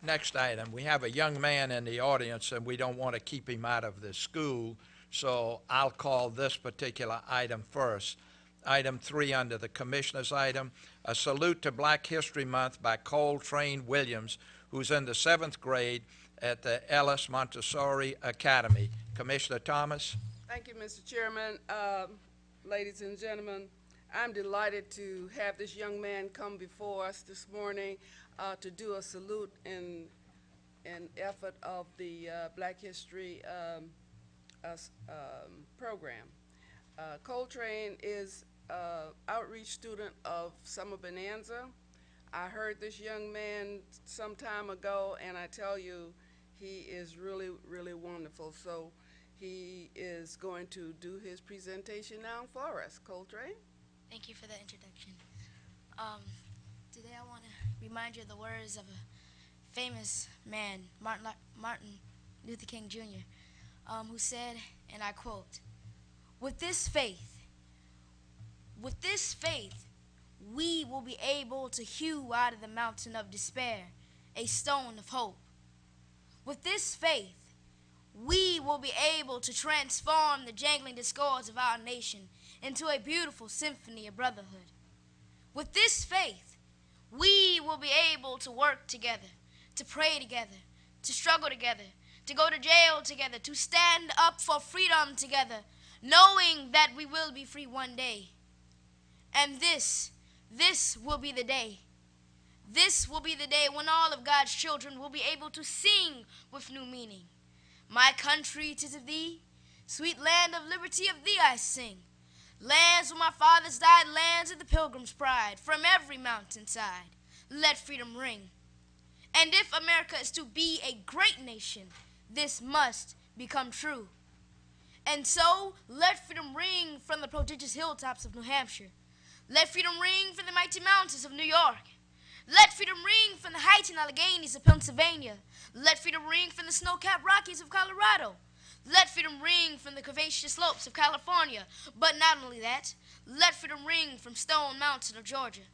Next item, we have a young man in the audience, and we don't want to keep him out of the school, so I'll call this particular item first. Item 3 under the Commissioner's item, a salute to Black History Month by Cole-Trane Williams, who's in the 7th grade at the Ellis Montessori Academy. Commissioner Thomas? Thank you, Mr. Chairman. Ladies and gentlemen, I'm delighted to have this young man come before us this morning to do a salute in effort of the Black History program. Cole-Trane is an outreach student of Summer Bonanza. I heard this young man some time ago, and I tell you, he is really, really wonderful. So he is going to do his presentation now for us. Cole-Trane? Thank you for the introduction. Today I want to remind you of the words of a famous man, Martin Luther King Jr., who said, and I quote, with this faith, we will be able to hew out of the mountain of despair a stone of hope. With this faith, we will be able to transform the jangling discords of our nation into a beautiful symphony of brotherhood. With this faith, we will be able to work together, to pray together, to struggle together, to go to jail together, to stand up for freedom together, knowing that we will be free one day. And this will be the day. This will be the day when all of God's children will be able to sing with new meaning. My country, 'tis of thee, sweet land of liberty, of thee I sing. Lands where my fathers died, lands of the pilgrim's pride, from every mountainside, let freedom ring. And if America is to be a great nation, this must become true. And so, let freedom ring from the prodigious hilltops of New Hampshire. Let freedom ring from the mighty mountains of New York. Let freedom ring from the heights and Alleghanies of Pennsylvania. Let freedom ring from the snow-capped Rockies of Colorado. Let freedom ring from the curvaceous slopes of California. But not only that, let freedom ring from Stone Mountain of Georgia.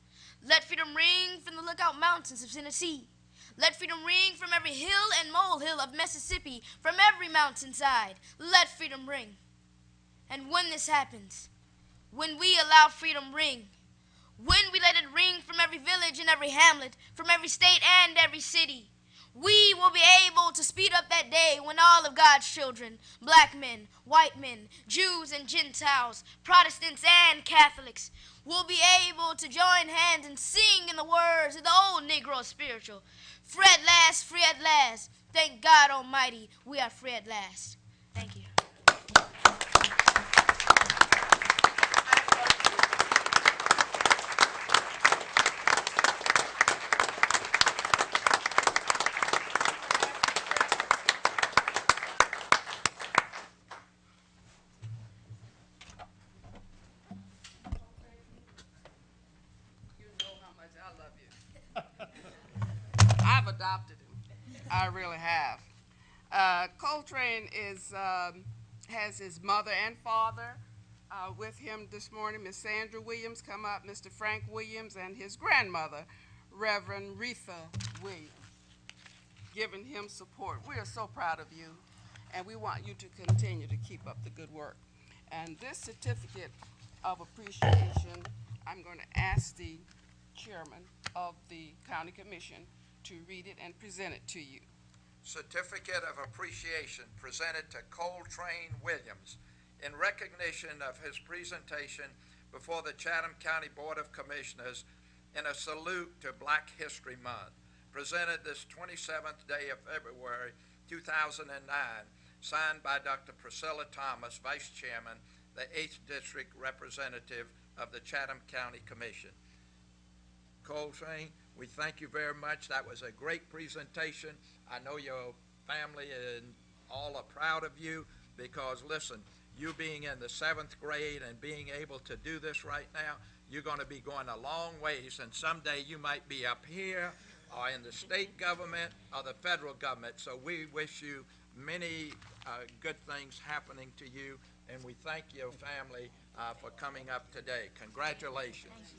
Let freedom ring from the Lookout Mountains of Tennessee. Let freedom ring from every hill and molehill of Mississippi, from every mountainside. Let freedom ring. And when this happens, when we allow freedom ring, when we let it ring from every village and every hamlet, from every state and every city, we will be able to speed up that day when all of God's children, black men, white men, Jews and Gentiles, Protestants and Catholics, will be able to join hands and sing in the words of the old Negro spiritual. Free at last, free at last. Thank God Almighty, we are free at last. Thank you. I've adopted him. I really have. Cole-Trane has his mother and father with him this morning. Miss Sandra Williams come up, Mr. Frank Williams, and his grandmother, Reverend Retha Williams, giving him support. We are so proud of you, and we want you to continue to keep up the good work. And this certificate of appreciation, I'm going to ask the chairman of the county commission to read it and present it to you. Certificate of Appreciation presented to Cole-Trane Williams in recognition of his presentation before the Chatham County Board of Commissioners in a salute to Black History Month, presented this 27th day of February 2009, signed by Dr. Priscilla Thomas, Vice Chairman, the 8th District Representative of the Chatham County Commission. Cole-Trane, we thank you very much. That was a great presentation. I know your family and all are proud of you because, listen, you being in the 7th grade and being able to do this right now, you're going to be going a long ways, and someday you might be up here or in the state government or the federal government. So we wish you many good things happening to you, and we thank your family for coming up today. Congratulations.